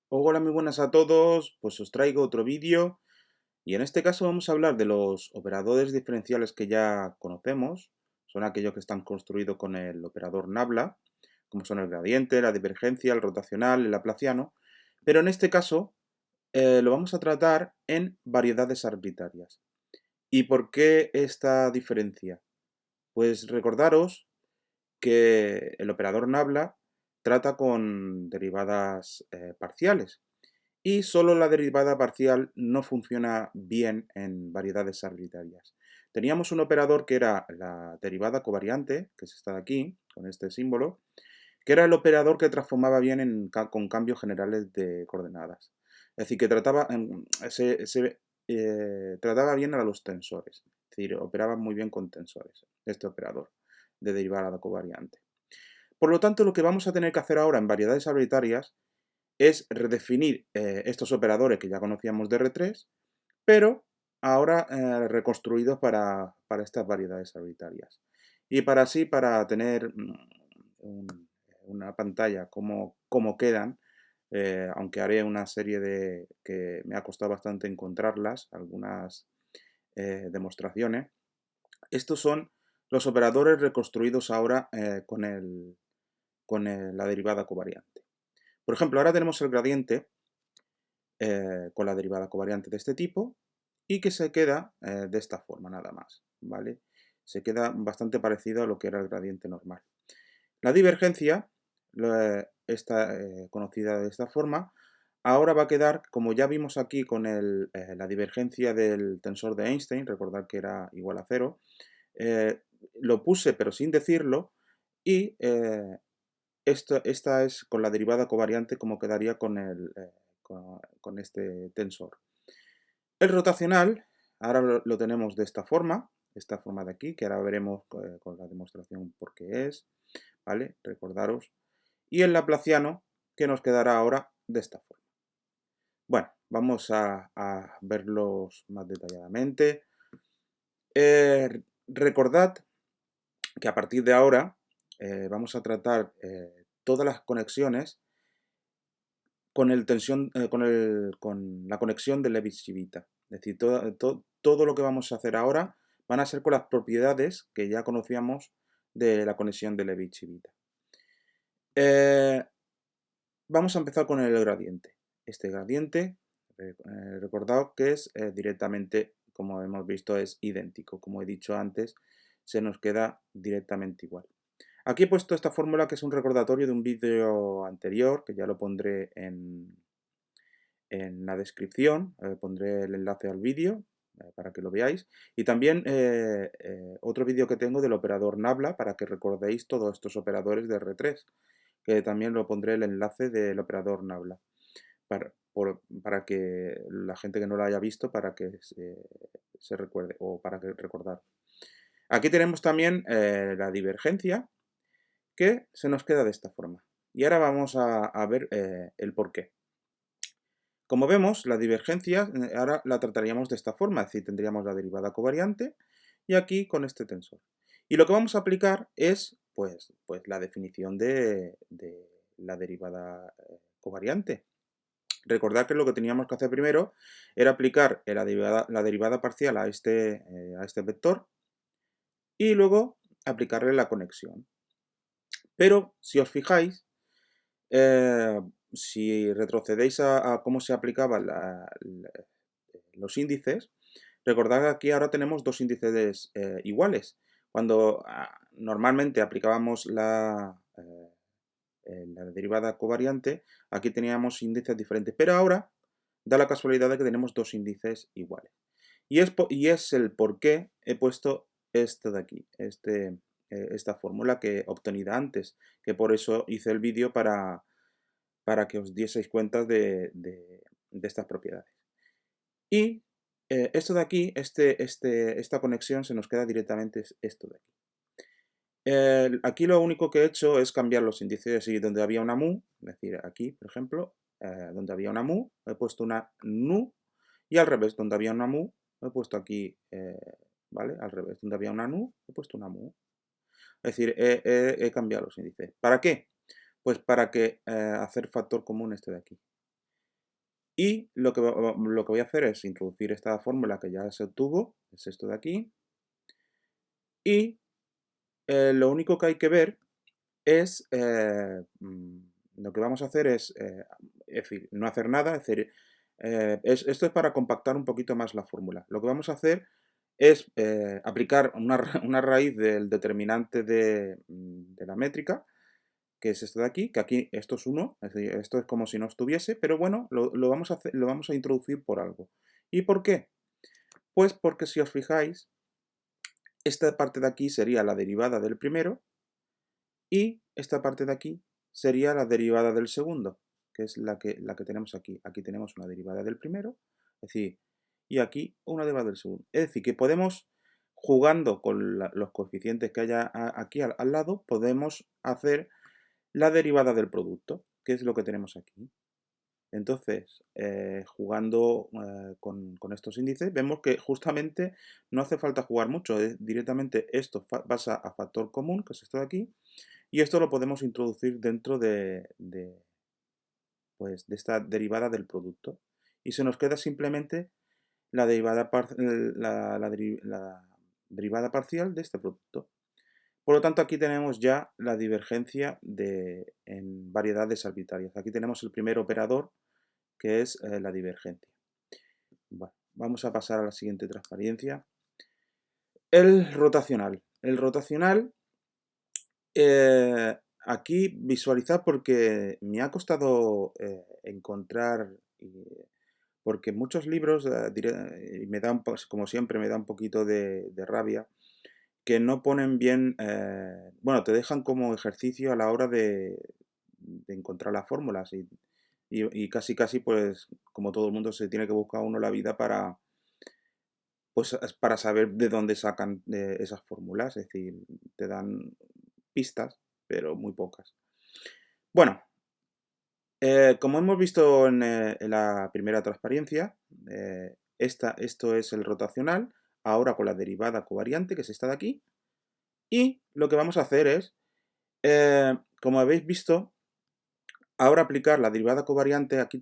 Hola, muy buenas a todos. Pues os traigo otro vídeo y en este caso vamos a hablar de los operadores diferenciales que ya conocemos. Son aquellos que están construidos con el operador nabla, como son el gradiente, la divergencia, el rotacional, el laplaciano. Pero en este caso lo vamos a tratar en variedades arbitrarias. ¿Y por qué esta diferencia? Pues recordaros que el operador nabla trata con derivadas parciales. Y solo la derivada parcial no funciona bien en variedades arbitrarias. Teníamos un operador que era la derivada covariante, que es esta de aquí, con este símbolo, que era el operador que transformaba bien con cambios generales de coordenadas. Es decir, que trataba bien a los tensores. Es decir, operaba muy bien con tensores, este operador de derivada covariante. Por lo tanto, lo que vamos a tener que hacer ahora en variedades arbitrarias es redefinir estos operadores que ya conocíamos de R3, pero ahora reconstruidos para estas variedades arbitrarias. Y para tener una pantalla como quedan, aunque haré una serie de que me ha costado bastante encontrarlas, algunas demostraciones, estos son los operadores reconstruidos ahora la derivada covariante. Por ejemplo, ahora tenemos el gradiente con la derivada covariante de este tipo y que se queda de esta forma nada más, ¿vale? Se queda bastante parecido a lo que era el gradiente normal. La divergencia, esta conocida de esta forma, ahora va a quedar, como ya vimos aquí con la divergencia del tensor de Einstein, recordad que era igual a cero, lo puse pero sin decirlo y esta es con la derivada covariante como quedaría con este tensor. El rotacional, ahora lo tenemos de esta forma de aquí, que ahora veremos con la demostración por qué es, ¿vale? Recordaros. Y el laplaciano, que nos quedará ahora de esta forma. Bueno, vamos a verlos más detalladamente. Recordad que a partir de ahora vamos a tratar todas las conexiones con la conexión de Levi-Civita. Es decir, todo lo que vamos a hacer ahora van a ser con las propiedades que ya conocíamos de la conexión de Levi-Civita. Vamos a empezar con el gradiente. Este gradiente, recordad que es directamente, como hemos visto, es idéntico. Como he dicho antes, se nos queda directamente igual. Aquí he puesto esta fórmula que es un recordatorio de un vídeo anterior, que ya lo pondré en la descripción, pondré el enlace al vídeo para que lo veáis. Y también otro vídeo que tengo del operador Nabla para que recordéis todos estos operadores de R3, que también lo pondré el enlace del operador Nabla para que la gente que no lo haya visto, para que se recuerde o para que recordar. Aquí tenemos también la divergencia que se nos queda de esta forma. Y ahora vamos a ver el porqué. Como vemos, la divergencia ahora la trataríamos de esta forma, es decir, tendríamos la derivada covariante y aquí con este tensor. Y lo que vamos a aplicar es pues la definición de la derivada covariante. Recordad que lo que teníamos que hacer primero era aplicar la derivada parcial a este vector y luego aplicarle la conexión. Pero si os fijáis, eh, si retrocedéis a cómo se aplicaban los índices, recordad que aquí ahora tenemos dos índices iguales. Cuando normalmente aplicábamos la derivada covariante, aquí teníamos índices diferentes, pero ahora da la casualidad de que tenemos dos índices iguales. Y es el por qué he puesto esto de aquí, esta fórmula que obtenida antes, que por eso hice el vídeo para que os dieseis cuenta de estas propiedades. Y esto de aquí, esta conexión se nos queda directamente esto de aquí. Aquí lo único que he hecho es cambiar los índices y donde había una mu, es decir, aquí, por ejemplo, donde había una mu, he puesto una nu, y al revés, donde había una mu, he puesto aquí, ¿vale? Al revés, donde había una nu, he puesto una mu. Es decir, he cambiado los índices. ¿Para qué? Pues para que hacer factor común este de aquí. Y lo que voy a hacer es introducir esta fórmula que ya se obtuvo, es esto de aquí, y lo único que hay que ver es, lo que vamos a hacer es decir, no hacer nada, es decir, esto es para compactar un poquito más la fórmula. Lo que vamos a hacer es aplicar una raíz del determinante de la métrica, que es esto de aquí, que aquí esto es 1, es decir, esto es como si no estuviese, pero bueno, lo vamos a lo vamos a introducir por algo. ¿Y por qué? Pues porque si os fijáis, esta parte de aquí sería la derivada del primero y esta parte de aquí sería la derivada del segundo, que es la que tenemos aquí. Aquí tenemos una derivada del primero, es decir, y aquí una derivada del segundo. Es decir, que podemos, jugando con los coeficientes que haya aquí al lado, podemos hacer la derivada del producto, que es lo que tenemos aquí. Entonces, jugando con estos índices, vemos que justamente no hace falta jugar mucho. Directamente esto pasa a factor común, que es esto de aquí, y esto lo podemos introducir dentro pues, de esta derivada del producto. Y se nos queda simplemente la derivada, la derivada parcial de este producto. Por lo tanto, aquí tenemos ya la divergencia en variedades arbitrarias. Aquí tenemos el primer operador, que es la divergencia. Bueno, vamos a pasar a la siguiente transparencia. El rotacional. El rotacional, aquí visualizar porque me ha costado encontrar, porque muchos libros, y me da como siempre, me da un poquito de rabia, que no ponen bien, bueno, te dejan como ejercicio a la hora de encontrar las fórmulas y casi pues como todo el mundo se tiene que buscar uno la vida pues, para saber de dónde sacan esas fórmulas, es decir, te dan pistas, pero muy pocas. Bueno, como hemos visto en la primera transparencia, esto es el rotacional, ahora con la derivada covariante, que es esta de aquí, y lo que vamos a hacer es, como habéis visto, ahora aplicar la derivada covariante, aquí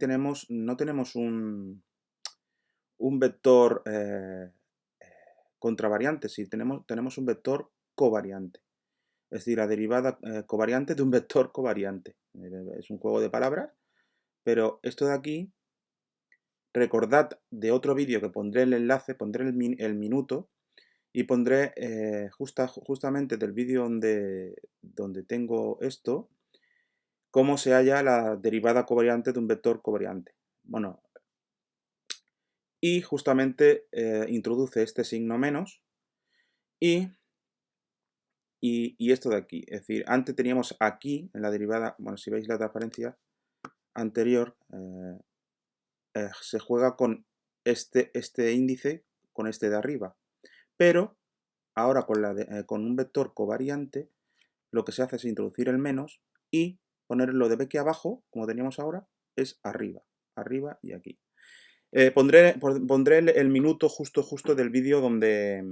no tenemos un vector contravariante, sí, tenemos un vector covariante. Es decir, la derivada covariante de un vector covariante. Es un juego de palabras, pero esto de aquí, recordad de otro vídeo que pondré el enlace, pondré el minuto y pondré justamente del vídeo donde tengo esto, cómo se halla la derivada covariante de un vector covariante. Bueno, y justamente introduce este signo menos y esto de aquí. Es decir, antes teníamos aquí en la derivada, bueno, si veis la transparencia anterior, se juega con este índice, con este de arriba. Pero ahora con un vector covariante, lo que se hace es introducir el menos y ponerlo de aquí abajo, como teníamos ahora, es arriba. Arriba y aquí. Pondré el minuto justo del vídeo donde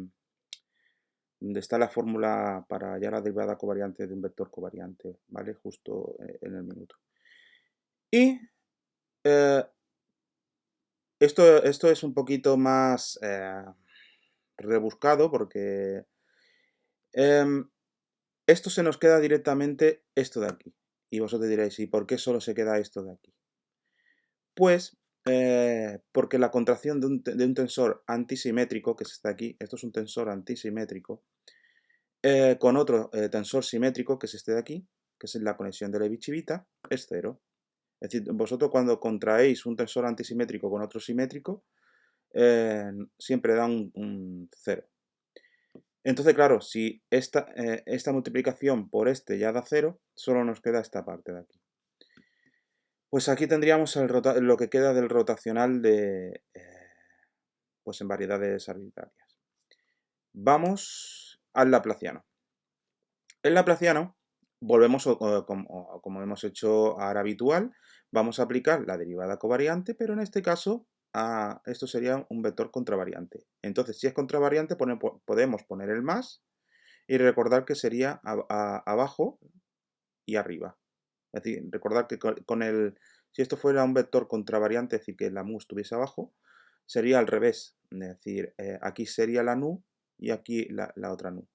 está la fórmula para hallar la derivada covariante de un vector covariante, ¿vale? Justo en el minuto. Y eh, esto es un poquito más rebuscado porque esto se nos queda directamente esto de aquí. Y vosotros diréis, ¿y por qué solo se queda esto de aquí? Pues porque la contracción de un tensor antisimétrico, que está aquí, esto es un tensor antisimétrico, con otro tensor simétrico, que es este de aquí, que es la conexión de Levi-Civita, es 0. Es decir, vosotros cuando contraéis un tensor antisimétrico con otro simétrico, siempre da un 0. Entonces, claro, si esta multiplicación por este ya da 0, solo nos queda esta parte de aquí. Pues aquí tendríamos lo que queda del rotacional pues en variedades arbitrarias. Vamos al laplaciano. El laplaciano, volvemos como hemos hecho ahora habitual, vamos a aplicar la derivada covariante, pero en este caso esto sería un vector contravariante. Entonces, si es contravariante, podemos poner el más y recordar que sería abajo y arriba. Es decir, recordar que Si esto fuera un vector contravariante, es decir, que la mu estuviese abajo, sería al revés. Es decir, aquí sería la nu y aquí la otra nu.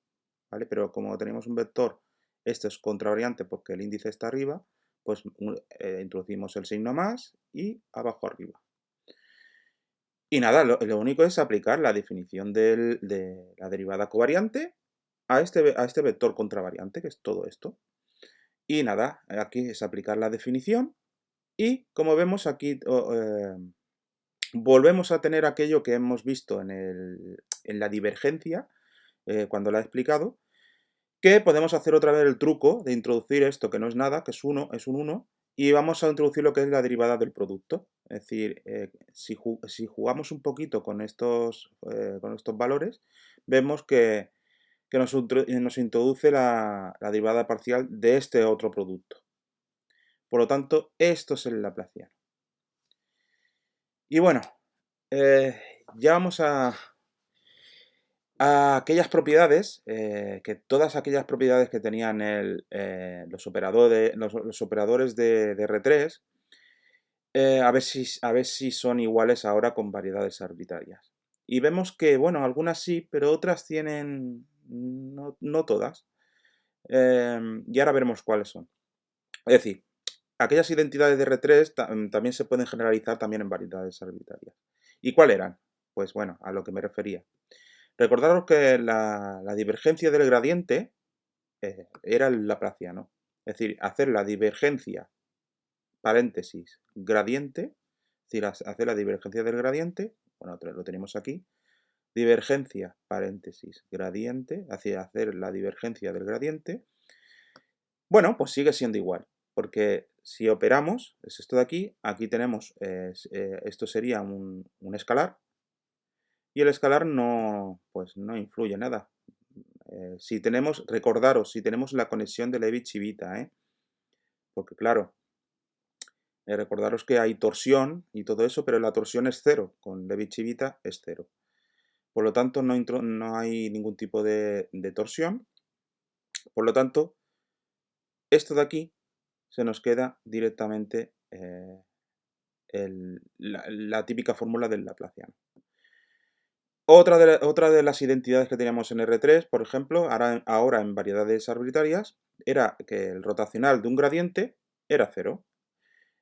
¿Vale? Pero como tenemos un vector, esto es contravariante porque el índice está arriba, pues introducimos el signo más y abajo arriba. Y nada, lo único es aplicar la definición de la derivada covariante a este vector contravariante, que es todo esto. Y nada, aquí es aplicar la definición y como vemos aquí volvemos a tener aquello que hemos visto en la divergencia, cuando la he explicado, que podemos hacer otra vez el truco de introducir esto que no es nada, que es 1, es un 1, y vamos a introducir lo que es la derivada del producto. Es decir, si jugamos un poquito con estos valores, vemos que nos introduce la derivada parcial de este otro producto. Por lo tanto, esto es el laplaciano. Y bueno, ya vamos a aquellas propiedades, que todas aquellas propiedades que tenían los operadores de R3, a ver si son iguales ahora con variedades arbitrarias. Y vemos que, bueno, algunas sí, pero otras tienen, no todas. Y ahora veremos cuáles son. Es decir, aquellas identidades de R3 también se pueden generalizar también en variedades arbitrarias. ¿Y cuáles eran? Pues bueno, a lo que me refería. Recordaros que la divergencia del gradiente era el laplaciano. Es decir, hacer la divergencia, paréntesis, gradiente, es decir, hacer la divergencia del gradiente, bueno, lo tenemos aquí, divergencia, paréntesis, gradiente, hacer la divergencia del gradiente, bueno, pues sigue siendo igual, porque si operamos, es esto de aquí tenemos, esto sería un escalar, y el escalar pues no influye nada. Recordaros, si tenemos la conexión de Levi-Civita, porque claro, recordaros que hay torsión y todo eso, pero la torsión es cero, con Levi-Civita es cero. Por lo tanto, no hay ningún tipo de torsión. Por lo tanto, esto de aquí se nos queda directamente la típica fórmula del laplaciano. Otra de las identidades que teníamos en R3, por ejemplo, ahora en variedades arbitrarias, era que el rotacional de un gradiente era cero.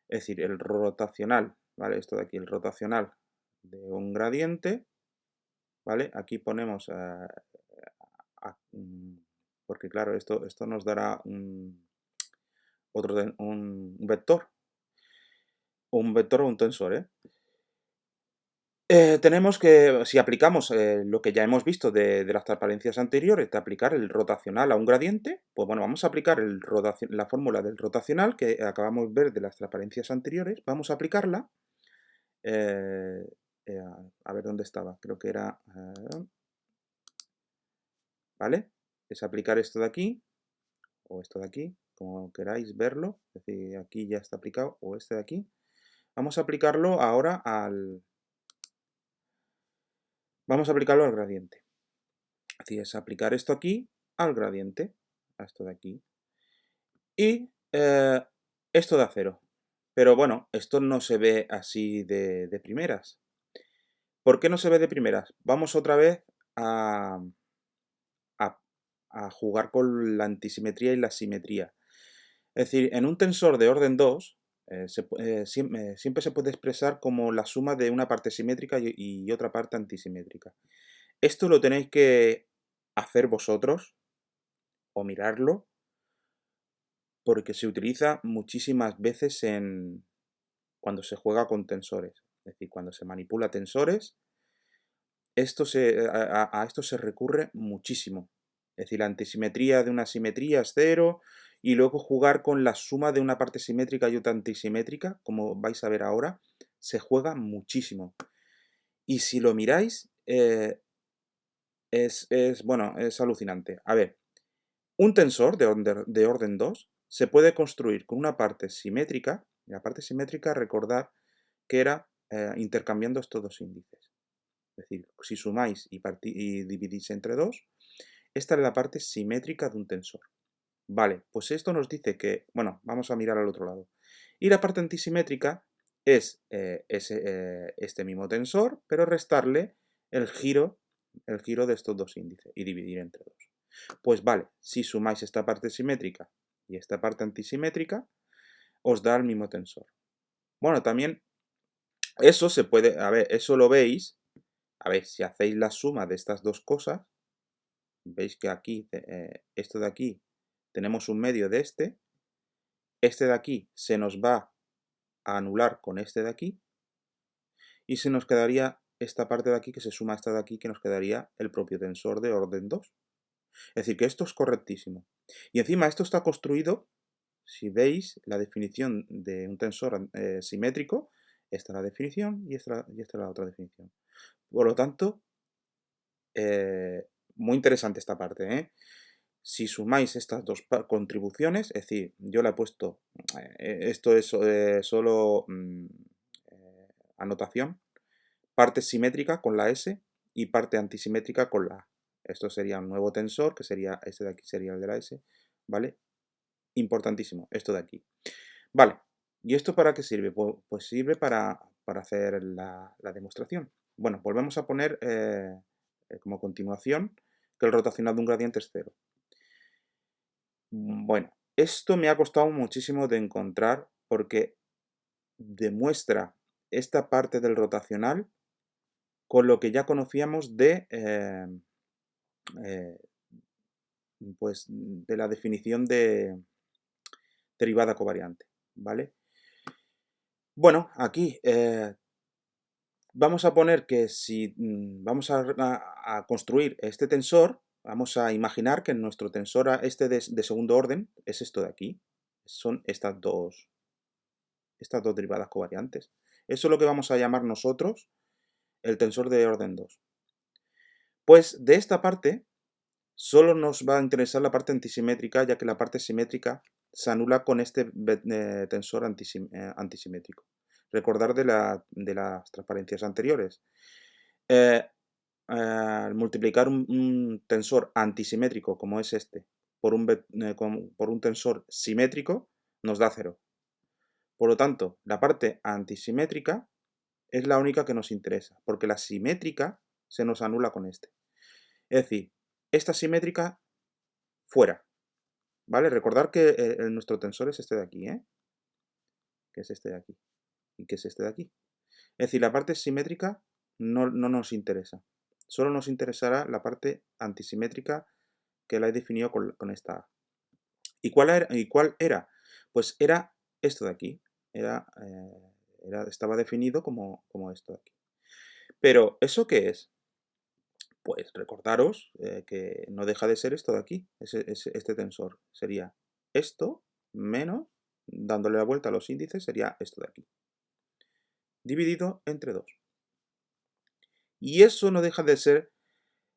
Es decir, el rotacional, ¿vale? Esto de aquí, el rotacional de un gradiente, ¿vale? Aquí ponemos, porque claro, esto nos dará un vector, un vector o un tensor, tenemos que, si aplicamos lo que ya hemos visto de las transparencias anteriores, de aplicar el rotacional a un gradiente, pues bueno, vamos a aplicar la fórmula del rotacional que acabamos de ver de las transparencias anteriores, vamos a aplicarla, eh, a ver dónde estaba, creo que era, ¿vale? Es aplicar esto de aquí, o esto de aquí, como queráis verlo, es decir, aquí ya está aplicado, o este de aquí. Vamos a aplicarlo ahora vamos a aplicarlo al gradiente. Así es, aplicar esto aquí al gradiente, a esto de aquí. Y esto da cero. Pero bueno, esto no se ve así de primeras. ¿Por qué no se ve de primeras? Vamos otra vez a, a jugar con la antisimetría y la simetría. Es decir, en un tensor de orden 2, siempre se puede expresar como la suma de una parte simétrica y otra parte antisimétrica. Esto lo tenéis que hacer vosotros o mirarlo porque se utiliza muchísimas veces cuando se juega con tensores. Es decir, cuando se manipula tensores, a esto se recurre muchísimo. Es decir, la antisimetría de una simetría es cero y luego jugar con la suma de una parte simétrica y otra antisimétrica, como vais a ver ahora, se juega muchísimo. Y si lo miráis, bueno, es alucinante. A ver, un tensor de orden 2 se puede construir con una parte simétrica, y la parte simétrica, recordad que era intercambiando estos dos índices. Es decir, si sumáis y dividís entre 2, esta es la parte simétrica de un tensor. Vale, pues esto nos dice que, bueno, vamos a mirar al otro lado. Y la parte antisimétrica es este mismo tensor, pero restarle el giro de estos dos índices y dividir entre 2. Pues vale, si sumáis esta parte simétrica y esta parte antisimétrica, os da el mismo tensor. Bueno, también eso se puede, a ver, eso lo veis, a ver, si hacéis la suma de estas dos cosas, veis que aquí, esto de aquí, tenemos un medio de este de aquí se nos va a anular con este de aquí, y se nos quedaría esta parte de aquí que se suma a esta de aquí, que nos quedaría el propio tensor de orden 2. Es decir, que esto es correctísimo. Y encima esto está construido, si veis la definición de un tensor simétrico, esta es la definición y esta es la otra definición. Por lo tanto, muy interesante esta parte, ¿eh? Si sumáis estas dos contribuciones, es decir, yo le he puesto, esto es solo anotación, parte simétrica con la S y parte antisimétrica con la A. Esto sería un nuevo tensor, que sería este de aquí, sería el de la S, ¿vale? Importantísimo, esto de aquí. Vale, ¿y esto para qué sirve? Pues sirve para hacer la demostración. Bueno, volvemos a poner como continuación que el rotacional de un gradiente es 0. Bueno, esto me ha costado muchísimo de encontrar porque demuestra esta parte del rotacional con lo que ya conocíamos de, pues, de la definición de derivada covariante, ¿vale? Bueno, aquí vamos a poner que si vamos a construir este tensor, vamos a imaginar que nuestro tensor este de segundo orden es esto de aquí. Son estas dos derivadas covariantes. Eso es lo que vamos a llamar nosotros el tensor de orden 2. Pues de esta parte solo nos va a interesar la parte antisimétrica, ya que la parte simétrica se anula con este tensor antisimétrico. Recordar de las transparencias anteriores. Al multiplicar un tensor antisimétrico como es este por un tensor simétrico, nos da 0. Por lo tanto, la parte antisimétrica es la única que nos interesa, porque la simétrica se nos anula con este. Es decir, esta simétrica fuera, ¿vale? Recordar que nuestro tensor es este de aquí, ¿eh? Que es este de aquí, y que es este de aquí. Es decir, la parte simétrica no nos interesa. Solo nos interesará la parte antisimétrica que la he definido con esta A. ¿Y cuál era? Pues era esto de aquí. Estaba definido como esto de aquí. Pero, ¿eso qué es? Pues recordaros que no deja de ser esto de aquí, este tensor. Sería esto menos, dándole la vuelta a los índices, sería esto de aquí. Dividido entre 2. Y eso no deja de ser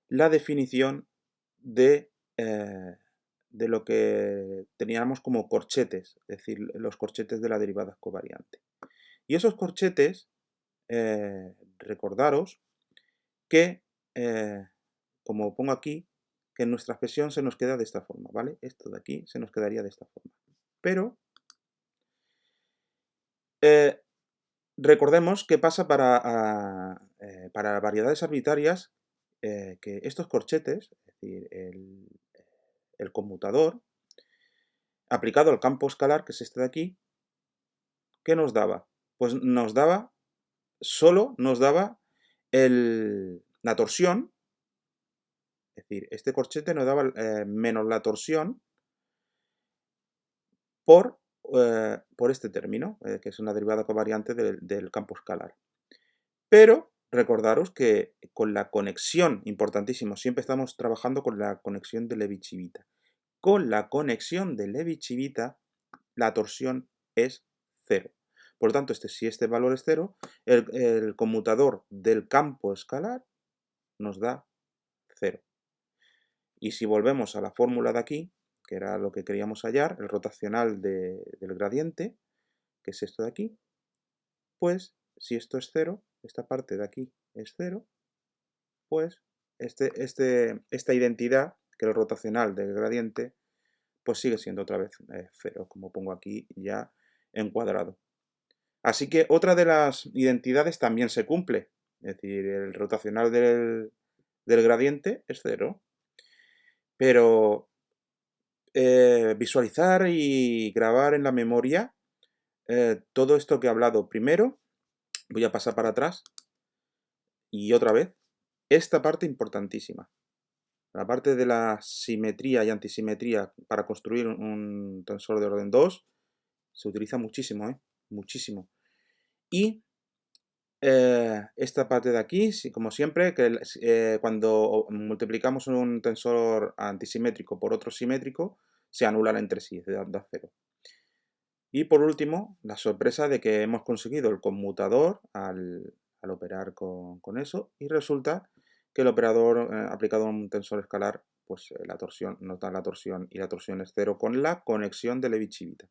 la definición de lo que teníamos como corchetes, es decir, los corchetes de la derivada covariante. Y esos corchetes, recordaros que, como pongo aquí, que en nuestra expresión se nos queda de esta forma, ¿vale? Esto de aquí se nos quedaría de esta forma. Pero recordemos que pasa para variedades arbitrarias que estos corchetes, es decir, el conmutador, aplicado al campo escalar, que es este de aquí, ¿qué nos daba? Pues solo nos daba la torsión, es decir, este corchete nos daba menos la torsión por este término, que es una derivada covariante del campo escalar. Pero recordaros que con la conexión, importantísimo, siempre estamos trabajando con la conexión de Levi-Civita. Con la conexión de Levi-Civita, la torsión es 0. Por lo tanto, si este valor es 0, el conmutador del campo escalar nos da 0. Y si volvemos a la fórmula de aquí, que era lo que queríamos hallar, el rotacional del gradiente, que es esto de aquí, pues si esto es 0, esta parte de aquí es 0, pues esta identidad, que es el rotacional del gradiente, pues sigue siendo otra vez 0, como pongo aquí ya en cuadrado. Así que otra de las identidades también se cumple. Es decir, el rotacional del gradiente es 0. Pero visualizar y grabar en la memoria todo esto que he hablado primero, voy a pasar para atrás y otra vez, esta parte importantísima. La parte de la simetría y antisimetría para construir un tensor de orden 2 se utiliza muchísimo, muchísimo. Y esta parte de aquí, como siempre, que cuando multiplicamos un tensor antisimétrico por otro simétrico, se anulan entre sí, da 0. Y por último, la sorpresa de que hemos conseguido el conmutador al operar con eso, y resulta que el operador aplicado a un tensor escalar, pues la torsión nos da la torsión, y la torsión es 0 con la conexión de Levi-Civita.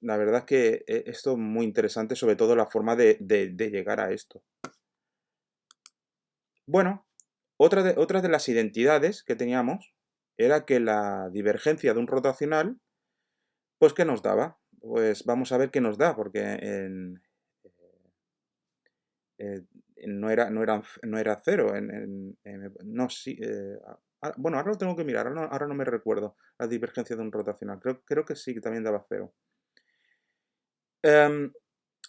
La verdad es que esto es muy interesante, sobre todo la forma de llegar a esto. Bueno, otra de las identidades que teníamos era que la divergencia de un rotacional, pues ¿qué nos daba? Pues vamos a ver qué nos da, porque eh, no era cero. No, sí, bueno, ahora lo tengo que mirar, ahora no me recuerdo la divergencia de un rotacional. Creo que sí, que también daba cero.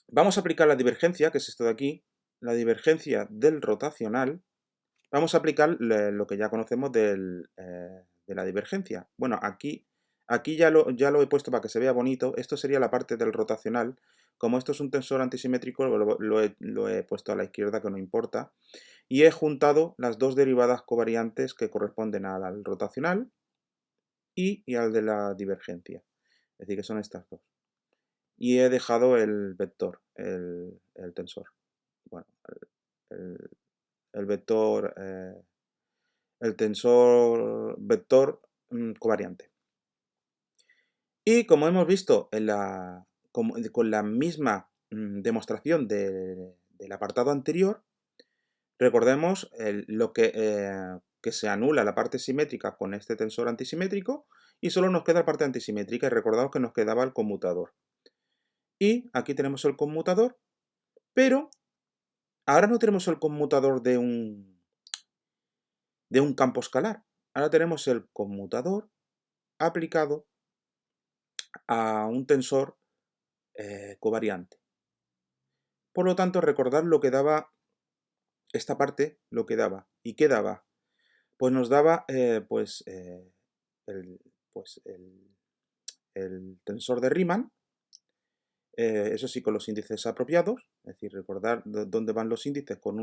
Vamos a aplicar la divergencia, que es esto de aquí, la divergencia del rotacional. Vamos a aplicar lo que ya conocemos de la divergencia. Bueno, aquí ya lo he puesto para que se vea bonito. Esto sería la parte del rotacional. Como esto es un tensor antisimétrico, lo he puesto a la izquierda, que no importa. Y he juntado las dos derivadas covariantes que corresponden al rotacional y al de la divergencia. Es decir, que son estas dos. Y he dejado el vector, el tensor. Bueno, el vector, el tensor vector covariante. Y como hemos visto con la misma demostración del apartado anterior, recordemos que se anula la parte simétrica con este tensor antisimétrico y solo nos queda la parte antisimétrica, y recordamos que nos quedaba el conmutador. Y aquí tenemos el conmutador, pero ahora no tenemos el conmutador de un campo escalar. Ahora tenemos el conmutador aplicado a un tensor covariante. Por lo tanto, recordar lo que daba esta parte, lo que daba. ¿Y qué daba? Pues nos daba el, pues el tensor de Riemann, eso sí, con los índices apropiados, es decir, recordar dónde van los índices con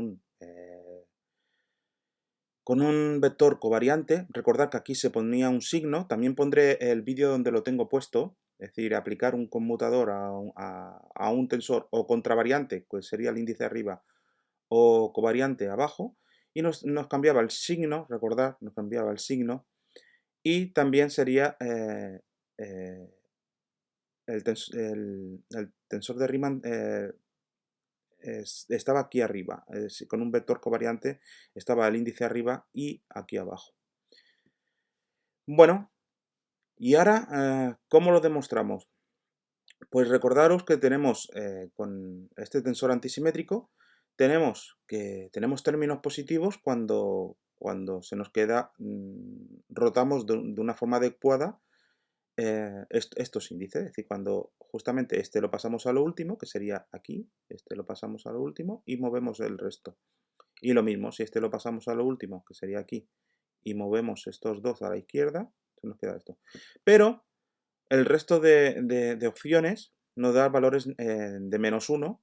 un vector covariante. Recordad que aquí se ponía un signo. También pondré el vídeo donde lo tengo puesto. Es decir, aplicar un conmutador a un tensor o contravariante, pues sería el índice arriba, o covariante abajo. Y nos cambiaba el signo, recordad, nos cambiaba el signo. Y también sería el tensor de Riemann estaba aquí arriba. Con un vector covariante estaba el índice arriba y aquí abajo. Bueno, y ahora, ¿cómo lo demostramos? Pues recordaros que tenemos, con este tensor antisimétrico, tenemos términos positivos cuando se nos queda, rotamos de una forma adecuada estos índices. Es decir, cuando justamente este lo pasamos a lo último, que sería aquí, este lo pasamos a lo último y movemos el resto. Y lo mismo, si este lo pasamos a lo último, que sería aquí, y movemos estos dos a la izquierda, se nos queda esto. Pero el resto de opciones nos da valores de -1,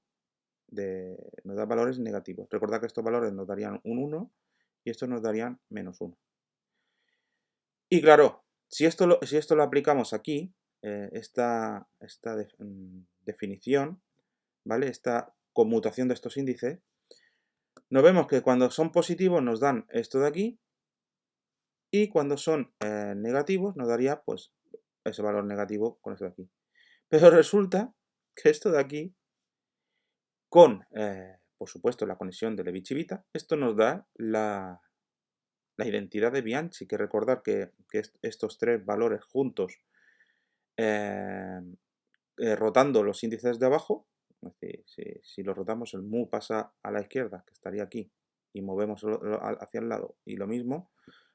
nos da valores negativos. Recordad que estos valores nos darían un 1 y estos nos darían -1. Y claro, si esto lo aplicamos aquí, esta definición, ¿vale? Esta conmutación de estos índices, nos vemos que cuando son positivos nos dan esto de aquí, y cuando son negativos nos daría pues ese valor negativo con esto de aquí. Pero resulta que esto de aquí, con por supuesto la conexión de Levi-Civita, esto nos da la identidad de Bianchi, que recordar que estos tres valores juntos eh, rotando los índices de abajo. Es decir, si lo rotamos, el mu pasa a la izquierda, que estaría aquí, y movemos hacia el lado, y lo mismo,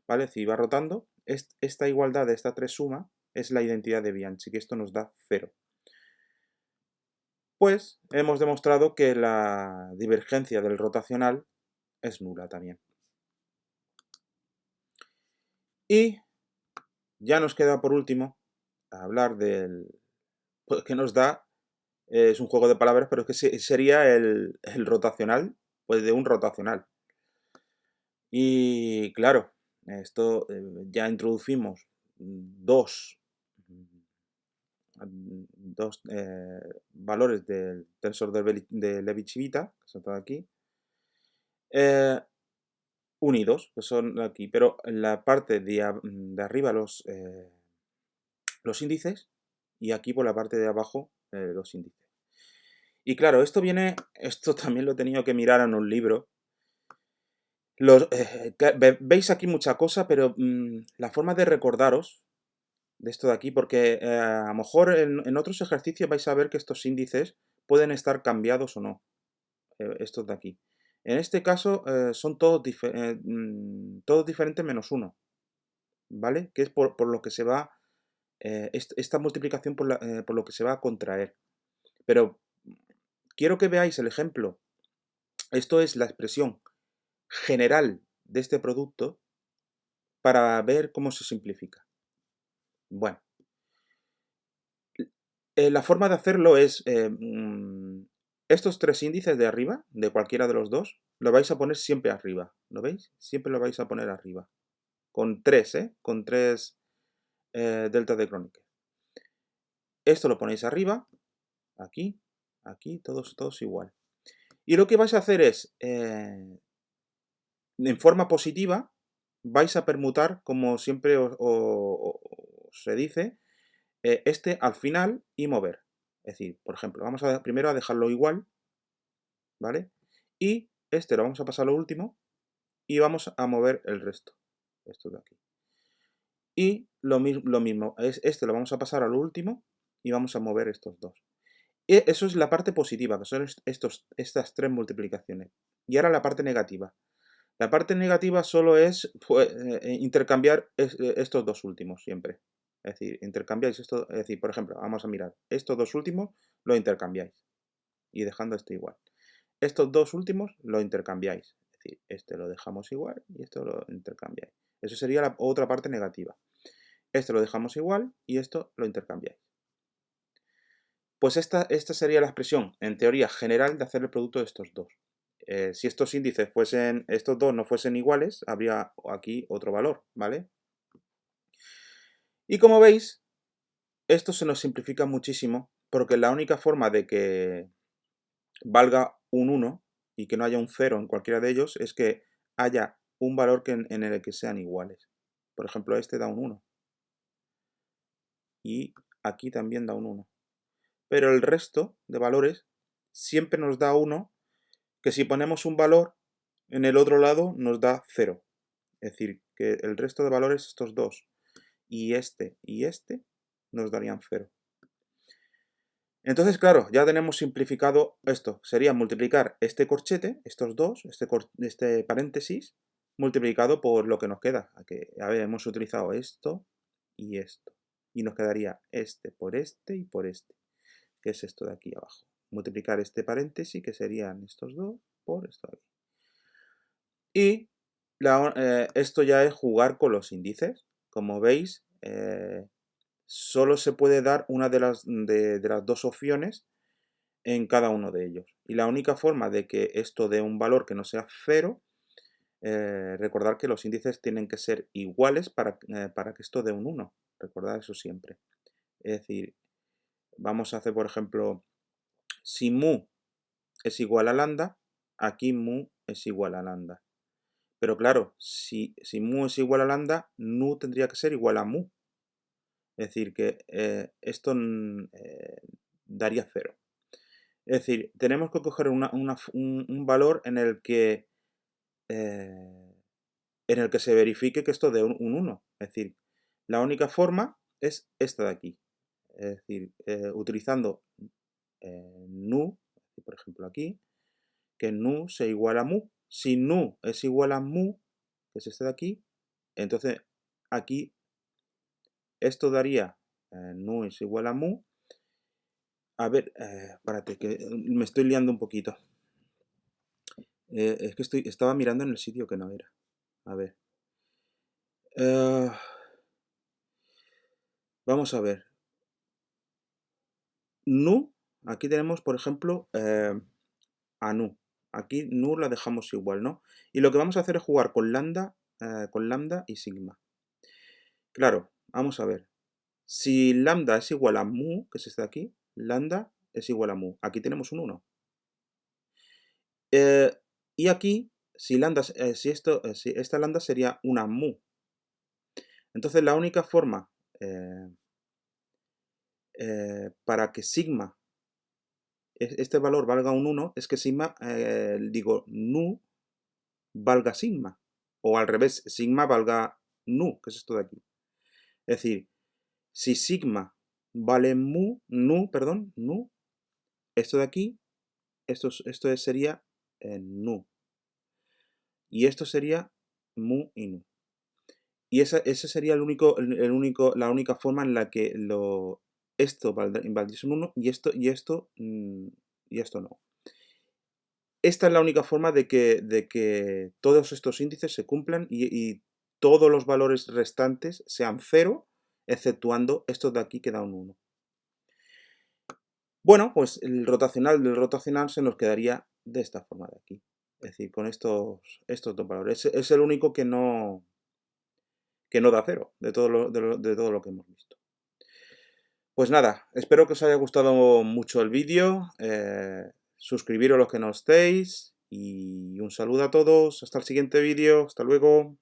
¿vale? Si va rotando, esta igualdad de esta 3 suma es la identidad de Bianchi, que esto nos da 0. Pues hemos demostrado que la divergencia del rotacional es nula también. Y ya nos queda por último hablar del pues, que nos da, es un juego de palabras, pero es que sería el rotacional, pues de un rotacional. Y claro, esto ya introducimos dos, valores del tensor de Levi-Civita, que son aquí, eh, unidos, que son aquí, pero en la parte de arriba los índices y aquí por la parte de abajo los índices. Y claro, esto también lo he tenido que mirar en un libro. Veis aquí mucha cosa, pero la forma de recordaros de esto de aquí, porque a lo mejor en otros ejercicios vais a ver que estos índices pueden estar cambiados o no, estos de aquí. En este caso son todos diferentes menos uno, ¿vale? Que es por lo que se va, esta multiplicación por lo que se va a contraer. Pero quiero que veáis el ejemplo. Esto es la expresión general de este producto para ver cómo se simplifica. Bueno, la forma de hacerlo es estos tres índices de arriba, de cualquiera de los dos, lo vais a poner siempre arriba. ¿Lo veis? Siempre lo vais a poner arriba. Con 3, ¿eh? Con 3 delta de Kronecker. Esto lo ponéis arriba, aquí, aquí, todos igual. Y lo que vais a hacer es, en forma positiva, vais a permutar, como siempre se dice, este al final y mover. Es decir, por ejemplo, vamos primero a dejarlo igual, ¿vale? Y este lo vamos a pasar a lo último y vamos a mover el resto. Esto de aquí. Y lo mismo, este lo vamos a pasar a lo último y vamos a mover estos dos. Y eso es la parte positiva, que son estas tres multiplicaciones. Y ahora la parte negativa. La parte negativa solo es pues, intercambiar estos dos últimos siempre. Es decir, intercambiáis esto, es decir, por ejemplo, vamos a mirar, estos dos últimos lo intercambiáis y dejando esto igual. Estos dos últimos lo intercambiáis, es decir, este lo dejamos igual y esto lo intercambiáis. Eso sería la otra parte negativa. Este lo dejamos igual y esto lo intercambiáis. Pues esta sería la expresión, en teoría general, de hacer el producto de estos dos. Si estos índices estos dos no fuesen iguales, habría aquí otro valor, ¿vale? Y como veis, esto se nos simplifica muchísimo, porque la única forma de que valga un 1 y que no haya un 0 en cualquiera de ellos es que haya un valor en el que sean iguales. Por ejemplo, este da un 1. Y aquí también da un 1. Pero el resto de valores siempre nos da 1, que si ponemos un valor en el otro lado nos da 0. Es decir, que el resto de valores, estos dos y este nos darían 0. Entonces, claro, ya tenemos simplificado esto. Sería multiplicar este corchete, estos dos, este paréntesis, multiplicado por lo que nos queda. A ver, hemos utilizado esto y esto. Y nos quedaría este por este y por este, que es esto de aquí abajo. Multiplicar este paréntesis, que serían estos dos, por esto de aquí. Y esto ya es jugar con los índices. Como veis, solo se puede dar una de las dos opciones en cada uno de ellos. Y la única forma de que esto dé un valor que no sea 0, recordar que los índices tienen que ser iguales para que esto dé un 1. Recordad eso siempre. Es decir, vamos a hacer, por ejemplo, si mu es igual a lambda, aquí mu es igual a lambda. Pero claro, si mu es igual a lambda, nu tendría que ser igual a mu. Es decir, que esto daría 0. Es decir, tenemos que coger un valor eh, en el que se verifique que esto dé un 1. Es decir, la única forma es esta de aquí. es decir, utilizando nu, por ejemplo aquí, que nu se iguala a mu. Si nu es igual a mu, que es este de aquí, entonces aquí esto daría nu es igual a mu. A ver, espérate, que me estoy liando un poquito. Es que estaba mirando en el sitio que no era. A ver. Vamos a ver. Nu, aquí tenemos, por ejemplo, a nu. Aquí nu la dejamos igual, ¿no? Y lo que vamos a hacer es jugar con lambda y sigma. Claro, vamos a ver. Si lambda es igual a mu, que es este de aquí, lambda es igual a mu. Aquí tenemos un 1. Y aquí, si esta lambda sería una mu. Entonces la única forma para que sigma, este valor valga un 1, es que sigma, nu valga sigma. O al revés, sigma valga nu, que es esto de aquí. Es decir, si sigma vale nu, esto de aquí, esto sería nu. Y esto sería mu y nu. Y ese sería la única forma en la que esto valdría un 1 y esto no. Esta es la única forma de que todos estos índices se cumplan y todos los valores restantes sean 0, exceptuando estos de aquí que da un 1. Bueno, pues el rotacional del rotacional se nos quedaría de esta forma de aquí. Es decir, con estos dos valores. Es el único que no da 0 de todo lo que hemos visto. Pues nada, espero que os haya gustado mucho el vídeo. Suscribiros los que no estéis. Y un saludo a todos. Hasta el siguiente vídeo. Hasta luego.